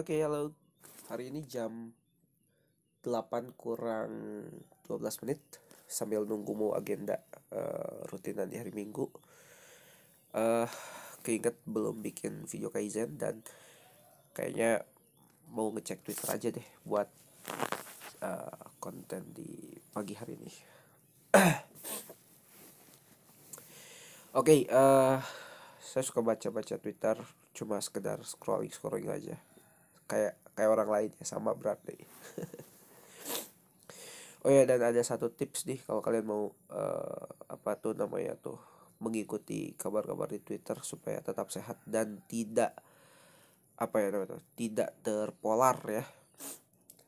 Oke, halo. Hari ini jam 8 kurang 12 menit sambil nunggu mau agenda rutinan di hari Minggu. Eh Keinget belum bikin video Kaizen dan kayaknya mau ngecek Twitter aja deh buat konten di pagi hari ini. Oke, saya suka baca-baca Twitter cuma sekedar scrolling aja. Kayak orang lain ya, sama berarti. Oh ya, dan ada satu tips nih kalau kalian mau apa tuh namanya tuh mengikuti kabar-kabar di Twitter supaya tetap sehat dan tidak apa ya namanya tuh, tidak terpolar ya.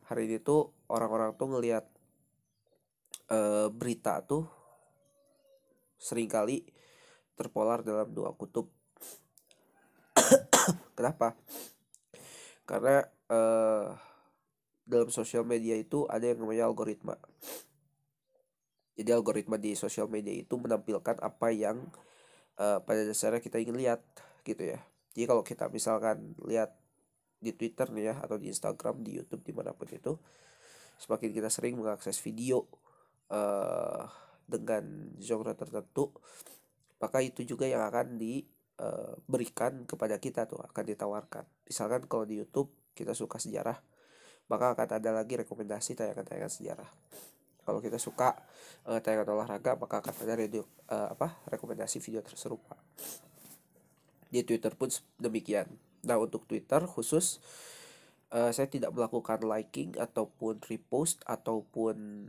Hari ini tuh orang-orang tuh ngelihat berita tuh seringkali terpolar dalam dua kutub. Kenapa? Karena dalam sosial media itu ada yang namanya algoritma. Jadi algoritma di sosial media itu menampilkan apa yang pada dasarnya kita ingin lihat gitu ya. Jadi kalau kita misalkan lihat di Twitter nih ya, atau di Instagram, di YouTube, dimanapun itu, semakin kita sering mengakses video dengan genre tertentu, maka itu juga yang akan diberikan kepada kita tuh, akan ditawarkan. Misalkan kalau di YouTube kita suka sejarah, maka akan ada lagi rekomendasi tayangan-tayangan sejarah. Kalau kita suka tayangan olahraga, maka akan ada rekomendasi video serupa. Di Twitter pun demikian. Nah, untuk Twitter khusus saya tidak melakukan liking ataupun repost ataupun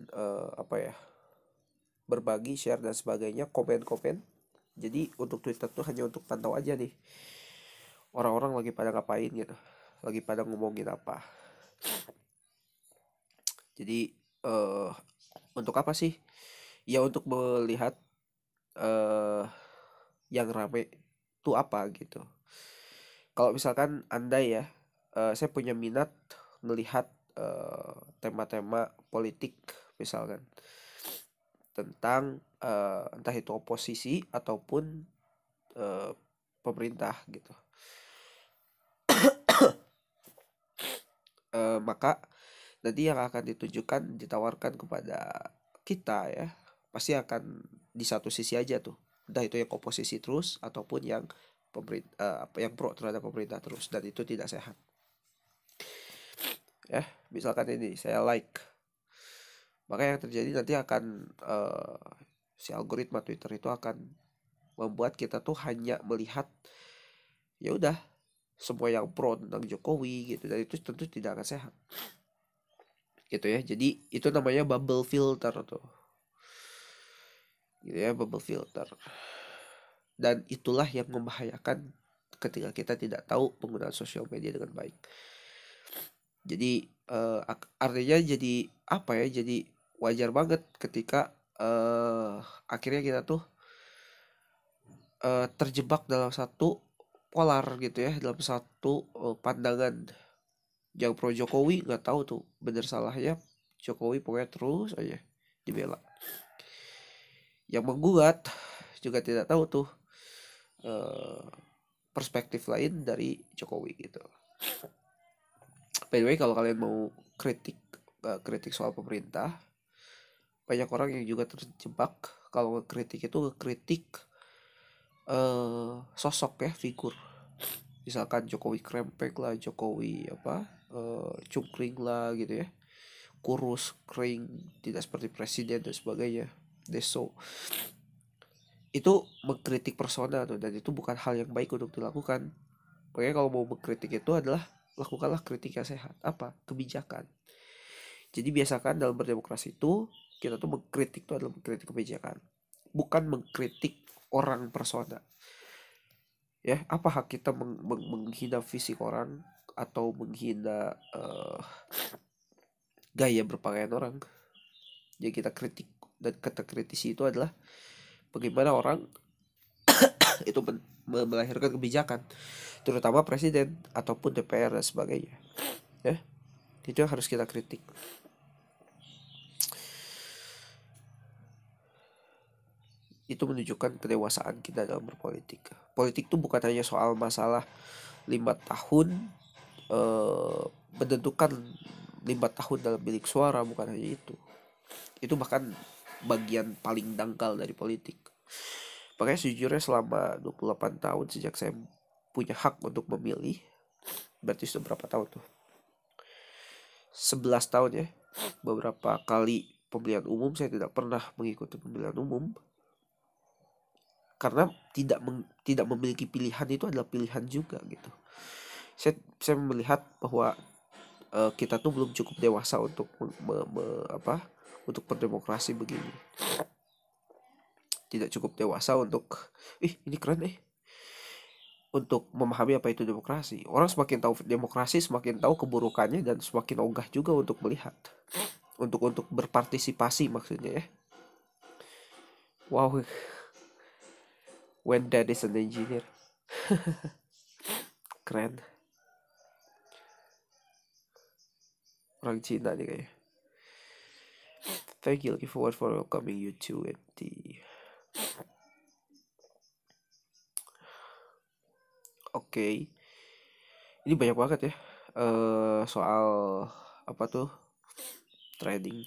berbagi, share dan sebagainya, komen-komen. Jadi untuk Twitter tuh hanya untuk pantau aja nih orang-orang lagi pada ngapain gitu, lagi pada ngomongin apa. Jadi untuk apa sih? Ya untuk melihat yang rame tuh apa gitu. Kalau misalkan Anda ya, saya punya minat melihat tema-tema politik misalkan tentang entah itu oposisi ataupun pemerintah gitu. Maka nanti yang akan ditunjukkan, ditawarkan kepada kita ya, pasti akan di satu sisi aja tuh, entah itu yang oposisi terus ataupun yang pemerintah yang pro terhadap pemerintah terus, dan itu tidak sehat ya. Misalkan ini saya like, maka yang terjadi nanti akan si algoritma Twitter itu akan membuat kita tuh hanya melihat ya udah semua yang pro tentang Jokowi gitu, dan itu tentu tidak akan sehat gitu ya. Jadi itu namanya bubble filter tuh gitu ya, bubble filter. Dan itulah yang membahayakan ketika kita tidak tahu penggunaan sosial media dengan baik. Jadi artinya jadi apa ya, jadi wajar banget ketika akhirnya kita tuh terjebak dalam satu polar gitu ya, dalam satu pandangan. Yang pro Jokowi nggak tahu tuh bener salahnya Jokowi, pokoknya terus aja dibela. Yang menggugat juga tidak tahu tuh perspektif lain dari Jokowi gitu. By the way, kalau kalian mau kritik soal pemerintah, banyak orang yang juga terjebak kalau kritik itu kritik sosok ya, figur. Misalkan Jokowi krempeng lah, Jokowi cungkring lah gitu ya, kurus, kering, tidak seperti presiden dan sebagainya, deso. Itu mengkritik persona tuh, dan itu bukan hal yang baik untuk dilakukan. Makanya kalau mau mengkritik itu adalah lakukanlah kritik yang sehat. Apa? Kebijakan. Jadi biasakan dalam berdemokrasi itu kita tuh mengkritik itu adalah mengkritik kebijakan, bukan mengkritik orang persona. Ya, apa hak kita menghina fisik orang atau menghina gaya berpakaian orang? Jadi kita kritik, dan kata kritisi itu adalah bagaimana orang itu melahirkan kebijakan, terutama presiden ataupun DPR dan sebagainya. Ya, itu yang harus kita kritik. Itu menunjukkan kedewasaan kita dalam berpolitik. Politik itu bukan hanya soal masalah 5 tahun menentukan 5 tahun dalam bilik suara. Bukan hanya itu bahkan bagian paling dangkal dari politik. Makanya sejujurnya selama 28 tahun sejak saya punya hak untuk memilih, berarti sudah berapa tahun tuh, 11 tahun ya, beberapa kali pemilihan umum saya tidak pernah mengikuti pemilihan umum. Karena tidak memiliki pilihan itu adalah pilihan juga gitu. Saya melihat bahwa kita tuh belum cukup dewasa untuk untuk berdemokrasi begini. Tidak cukup dewasa untuk ini keren untuk memahami apa itu demokrasi. Orang semakin tahu demokrasi, semakin tahu keburukannya, dan semakin ogah juga untuk melihat, untuk berpartisipasi maksudnya ya. Wow, when dad is an engineer. Keren. Orang Cina nih kayaknya. Thank you, looking forward for welcoming you to it. Oke. Ini banyak banget ya. Soal apa tuh? Trading.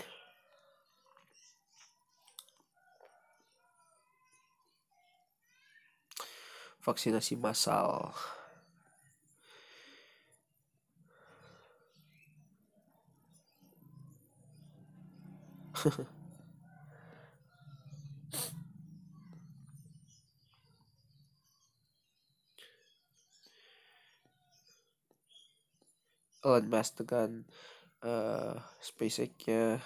Vaksinasi massal. Elon Musk dengan SpaceX-nya.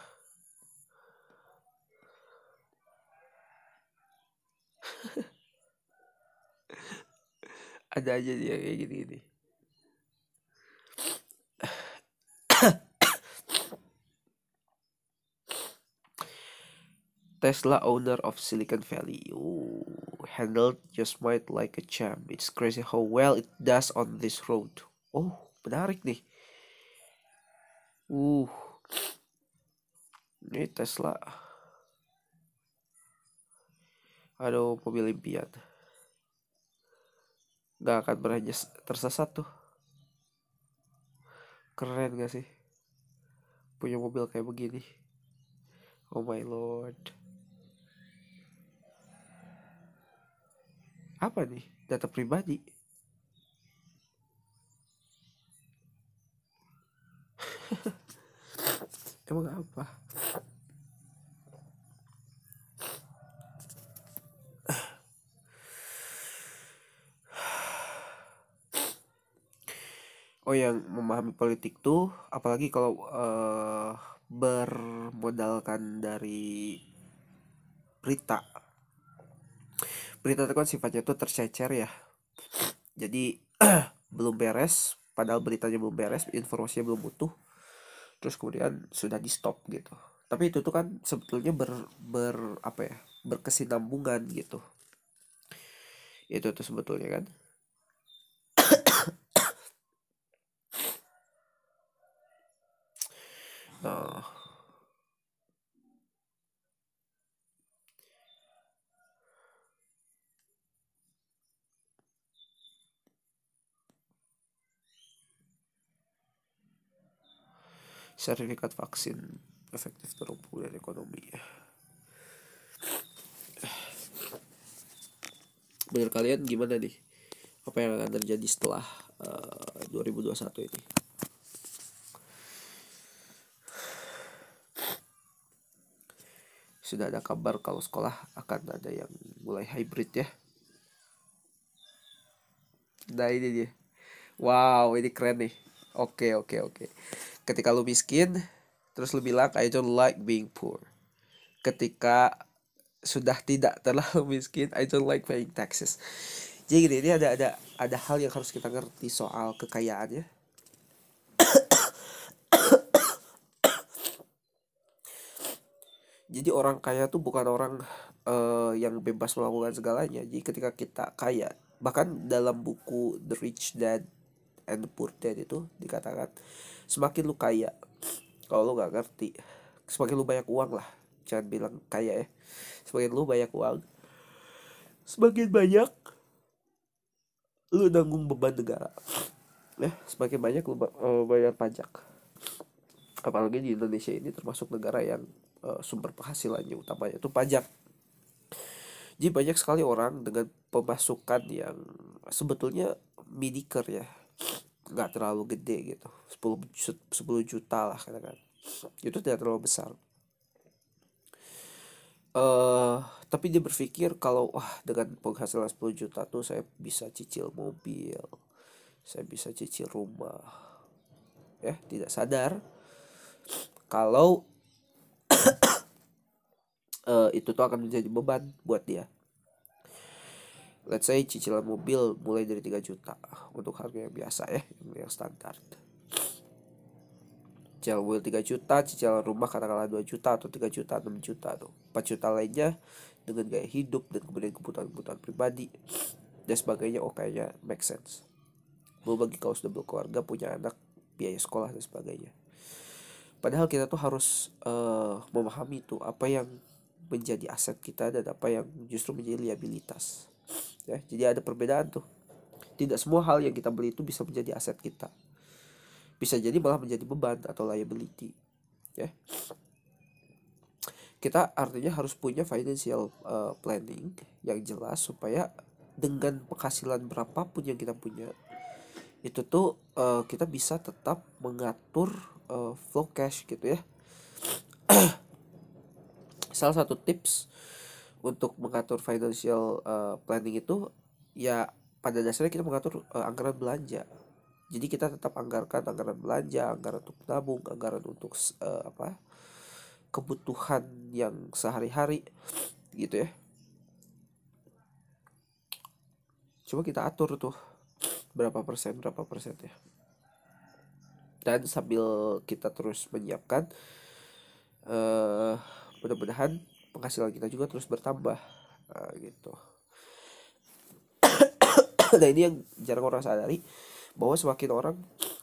Ada aja dia kayak gini-gini. Tesla, owner of Silicon Valley, handled your smart like a champ. It's crazy how well it does on this road. Oh, menarik nih. Ini Tesla. Aduh, mobil impian. Gak akan pernah tersesat tuh. Keren gak sih? Punya mobil kayak begini. Oh my lord. Apa nih? Data pribadi. Emang apa? Oh, yang memahami politik tuh, apalagi kalau bermodalkan dari berita. Berita itu kan sifatnya tuh tercecer ya. Jadi belum beres, padahal beritanya belum beres, informasinya belum utuh, terus kemudian sudah di stop gitu. Tapi itu tuh kan sebetulnya berkesinambungan gitu. Itu tuh sebetulnya kan. Nah, sertifikat vaksin efektif terhadap pemulihan ekonomi. Menurut kalian gimana nih? Apa yang akan terjadi setelah 2021 ini? Sudah ada kabar kalau sekolah akan ada yang mulai hybrid ya. Nah ini dia. Wow, ini keren nih. Oke. Ketika lu miskin, terus lu bilang I don't like being poor. Ketika sudah tidak terlalu miskin, I don't like paying taxes. Jadi gini, ini ada hal yang harus kita ngerti soal kekayaan ya. Jadi orang kaya tuh bukan orang yang bebas melakukan segalanya. Jadi ketika kita kaya, bahkan dalam buku The Rich Dad and the Poor Dad itu dikatakan, semakin lu kaya, kalau lu nggak ngerti, semakin lu banyak uang lah, jangan bilang kaya ya, semakin lu banyak uang, semakin banyak lu nanggung beban negara. semakin banyak lu bayar pajak. Apalagi di Indonesia ini termasuk negara yang sumber penghasilannya utamanya itu pajak. Jadi banyak sekali orang dengan pemasukan yang sebetulnya mediocre ya, nggak terlalu gede gitu, 10 juta lah katakan, itu tidak terlalu besar. eh tapi dia berpikir kalau wah dengan penghasilan 10 juta tuh saya bisa cicil mobil, saya bisa cicil rumah, ya tidak sadar kalau itu tuh akan menjadi beban buat dia. Let's say cicilan mobil mulai dari 3 juta untuk harga yang biasa ya, yang standar. Cicilan mobil 3 juta, cicilan rumah katakanlah 2 juta atau 3 juta, 6 juta tuh. 4 juta lainnya dengan gaya hidup dan kemudian kebutuhan-kebutuhan pribadi dan sebagainya. Oh kayaknya make sense. Belum lagi kalau sudah berkeluarga, punya anak, biaya sekolah dan sebagainya. Padahal kita tuh harus memahami tuh apa yang menjadi aset kita dan apa yang justru menjadi liabilitas. Ya, jadi ada perbedaan tuh. Tidak semua hal yang kita beli itu bisa menjadi aset kita. Bisa jadi malah menjadi beban atau liability. Ya. Kita artinya harus punya financial planning yang jelas supaya dengan penghasilan berapapun yang kita punya, itu tuh kita bisa tetap mengatur flow cash gitu ya. Salah satu tips untuk mengatur financial planning itu ya pada dasarnya kita mengatur anggaran belanja. Jadi kita tetap anggarkan anggaran belanja, anggaran untuk nabung, anggaran untuk kebutuhan yang sehari-hari gitu ya. Coba kita atur tuh berapa persen ya. Dan sambil kita terus menyiapkan, mudah-mudahan penghasilan kita juga terus bertambah gitu. Nah ini yang jarang orang sadari, bahwa semakin orang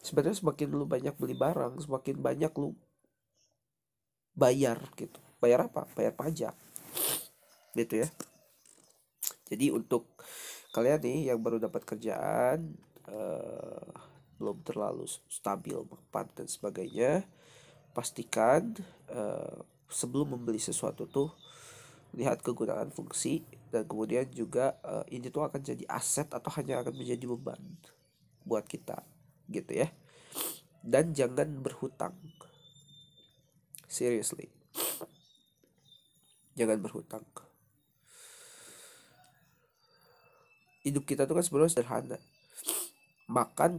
sebenarnya semakin lu banyak beli barang, semakin banyak lu bayar gitu. Bayar apa? Bayar pajak gitu ya. Jadi untuk kalian nih yang baru dapat kerjaan, belum terlalu stabil mapan dan sebagainya, pastikan sebelum membeli sesuatu tuh lihat kegunaan fungsi, dan kemudian juga ini tuh akan jadi aset atau hanya akan menjadi beban buat kita gitu ya. Dan jangan berhutang, seriously, jangan berhutang. Hidup kita tuh kan sebenarnya sederhana.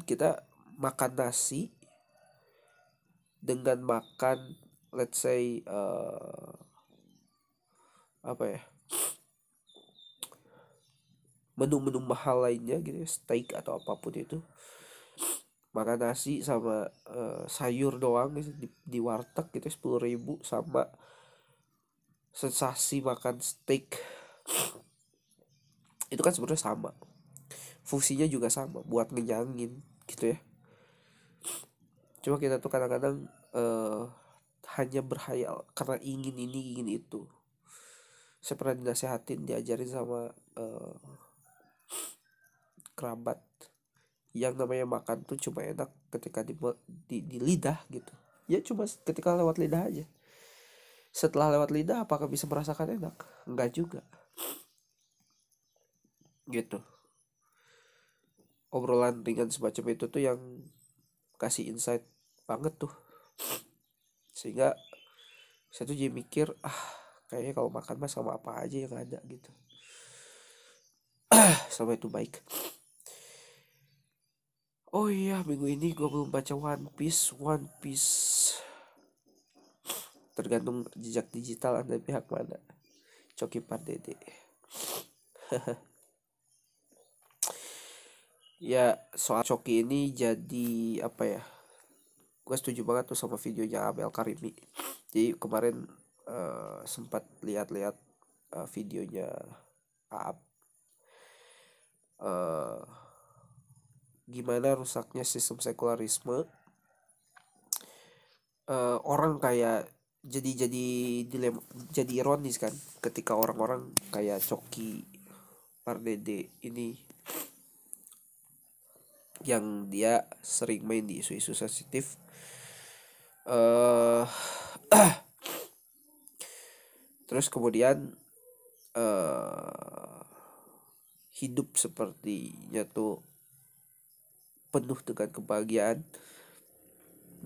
Kita makan nasi dengan makan let's say apa ya, menu-menu mahal lainnya gitu ya, steak atau apapun itu, makan nasi sama sayur doang gitu, di warteg gitu 10.000, sama sensasi makan steak itu kan sebenarnya sama, fungsinya juga sama, buat ngenyangin gitu ya. Cuma kita tuh kadang-kadang hanya berhayal karena ingin ini ingin itu. Saya pernah dinasehatin, diajarin sama kerabat, yang namanya makan tuh cuma enak ketika di lidah gitu. Ya cuma ketika lewat lidah aja. Setelah lewat lidah apakah bisa merasakan enak? Enggak juga gitu. Obrolan ringan semacam itu tuh yang kasih insight banget tuh, sehingga saya tuh jadi mikir kayaknya kalau makan mah sama apa aja yang ada gitu. Sama itu baik. Oh iya, minggu ini gue belum baca One Piece. Tergantung jejak digital Anda pihak mana. Coki Pardede. Ya soal Coki ini jadi apa ya, gue setuju banget tuh sama videonya Abel Karimi. Jadi kemarin sempat lihat-lihat videonya Aap, gimana rusaknya sistem sekularisme. Orang kayak jadi dilema, jadi ironis kan ketika orang-orang kayak Coki Pardede ini yang dia sering main di isu-isu sensitif. eh Terus kemudian eh hidup sepertinya tuh penuh dengan kebahagiaan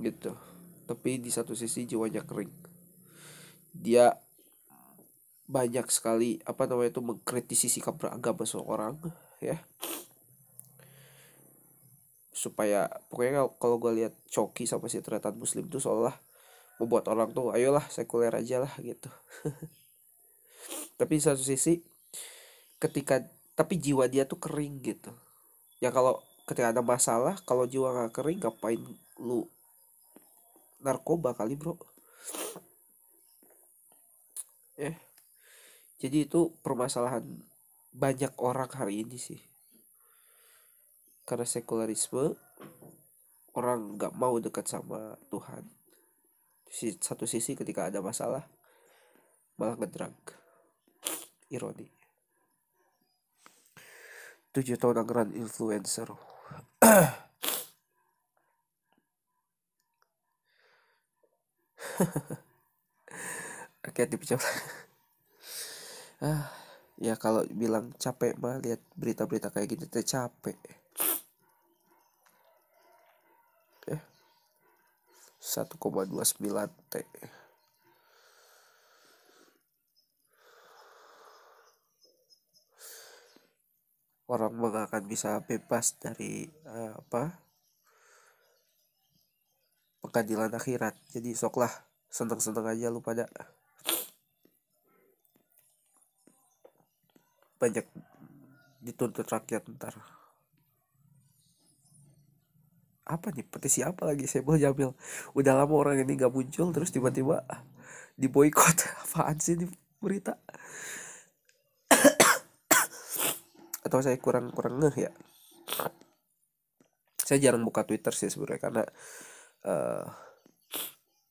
gitu. Tapi di satu sisi jiwanya kering. Dia banyak sekali apa namanya itu mengkritisi sikap beragama seorang, ya, supaya pokoknya kalau gue lihat Coki sama si Tretan Muslim tuh seolah membuat orang tuh ayolah sekuler aja lah gitu. Tapi di satu sisi ketika tapi jiwa dia tuh kering gitu. Ya kalau ketika ada masalah, kalau jiwa nggak kering ngapain lu narkoba kali bro, ya. Jadi itu permasalahan banyak orang hari ini sih, karena sekularisme orang nggak mau dekat sama Tuhan. Satu sisi ketika ada masalah malah ngedrag, ironi. 7 tahun anggaran influencer. Rakyat dipecah. Ya kalau bilang capek mah lihat berita-berita kayak gitu teh capek. Ya, 1,29 T. Orang mah gak akan bisa bebas dari pengadilan akhirat. Jadi soklah seneng-seneng aja lu pada. Banyak dituntut rakyat ntar. Apa nih petisi apa lagi Saiful Jamil? Udah lama orang ini gak muncul terus tiba-tiba diboikot. Apaan sih ini berita? Atau saya kurang ngeh ya. Saya jarang buka Twitter sih sebenarnya karena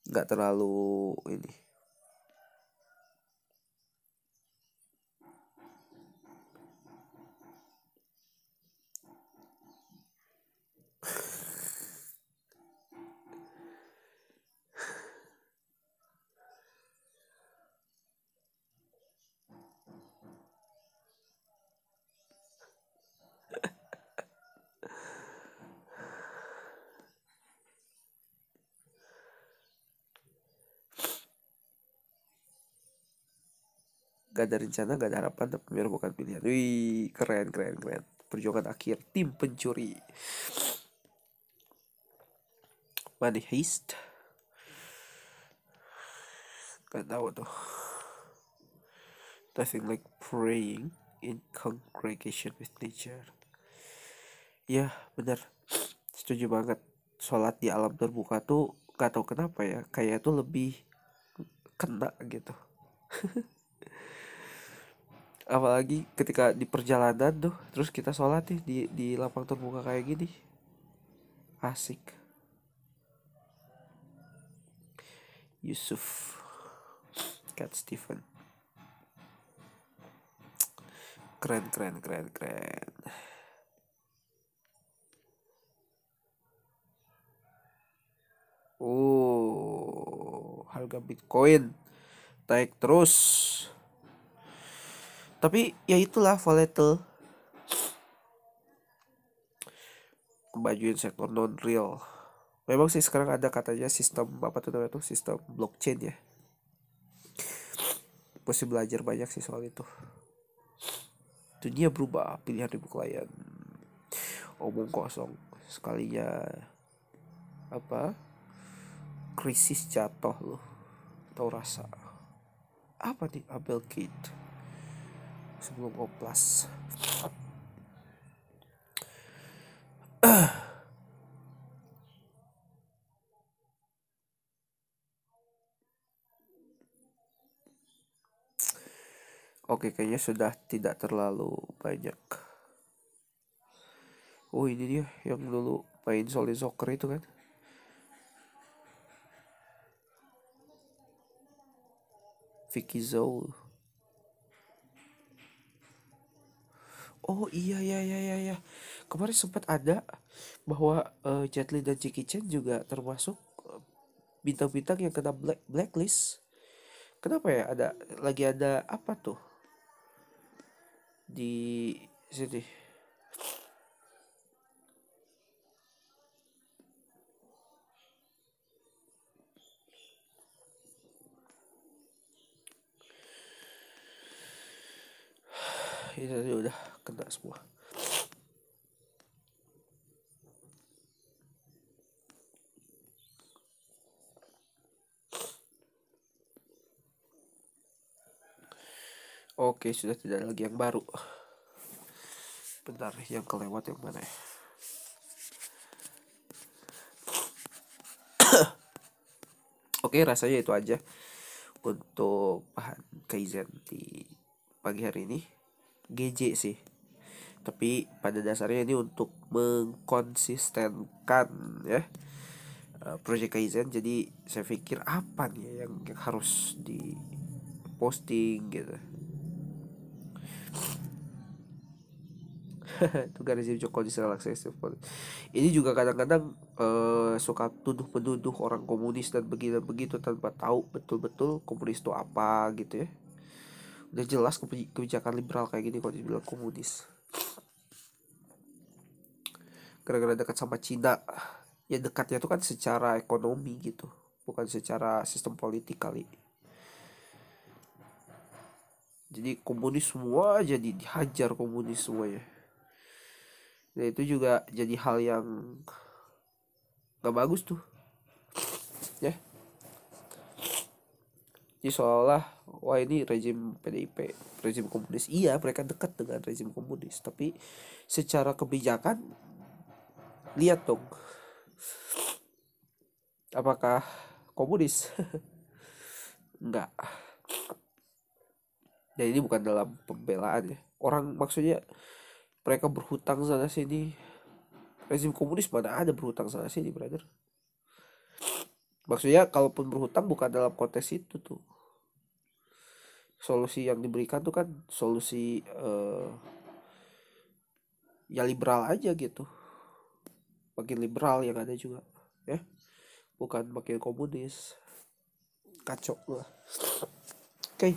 nggak terlalu ini. Gak ada rencana, gak ada harapan, tapi bukan pilihan. Wih, keren. Perjuangan akhir tim pencuri. Money heist. Gak tahu tuh. Nothing like praying in congregation with nature. Ya, benar. Setuju banget. Sholat di alam terbuka tuh gak tahu kenapa ya, kayak tuh lebih kena gitu. Apalagi ketika di perjalanan tuh terus kita sholat nih di lapang terbuka kayak gini, asik. Yusuf Cat Stephen, keren. Harga Bitcoin naik terus, tapi ya itulah volatile. Kemajuan sektor non real. Memang sih sekarang ada katanya sistem apa tuh namanya tuh, sistem blockchain ya. Mesti belajar banyak sih soal itu. Dunia berubah, pilihan ribu klien. Omong kosong sekalinya apa? Krisis jatuh loh. Tahu rasa. Apa nih Abel Kate sebelum oplas? Oke, kayaknya sudah tidak terlalu banyak. Oh, ini dia yang dulu main Solid Soccer itu kan. Vicky Zhou. Oh iya iya iya iya iya. Kemarin sempat ada bahwa Jet Li dan Jackie Chan juga termasuk bintang-bintang yang kena blacklist. Kenapa ya? Lagi ada apa tuh di sini? Ini tadi udah kena semua. Oke, sudah tidak lagi yang baru. Bentar, yang kelewat yang mana ya? Oke, rasanya itu aja untuk bahan Kaizen di pagi hari ini. GJ sih. Tapi pada dasarnya ini untuk mengkonsistenkan ya Project Kaizen. Jadi saya pikir apa nih yang harus di posting gitu. Tugas rezim Jokowi relaksasi. Ini juga kadang-kadang suka tuduh-menuduh orang komunis dan begitu begitu tanpa tahu betul-betul komunis itu apa gitu ya. Udah jelas kebijakan liberal kayak gini kalau dibilang komunis. Gara-gara dekat sama Cina. Ya dekatnya itu kan secara ekonomi gitu, bukan secara sistem politik kali. Jadi komunis semua jadi dihajar komunis semuanya. Nah itu juga jadi hal yang gak bagus tuh ya. Jadi seolah wah ini rezim PDIP, rezim komunis. Iya mereka dekat dengan rezim komunis, tapi secara kebijakan lihat dong, apakah komunis? Enggak. Dan ini bukan dalam pembelaan ya. Orang maksudnya mereka berhutang sana sini. Rezim komunis mana ada berhutang sana sini, brother. Maksudnya kalaupun berhutang bukan dalam konteks itu tuh. Solusi yang diberikan tuh kan solusi ya liberal aja gitu. Makin liberal yang ada juga ya. Bukan makin komunis. Kacau lah. Oke.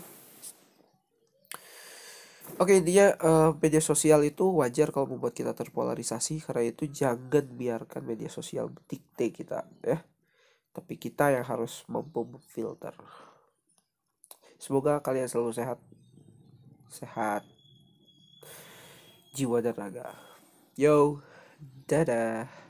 Oke, intinya media sosial itu wajar kalau membuat kita terpolarisasi. Karena itu jangan biarkan media sosial dikte kita ya. Tapi kita yang harus mampu memfilter. Semoga kalian selalu sehat. Sehat jiwa dan raga. Yo, dadah.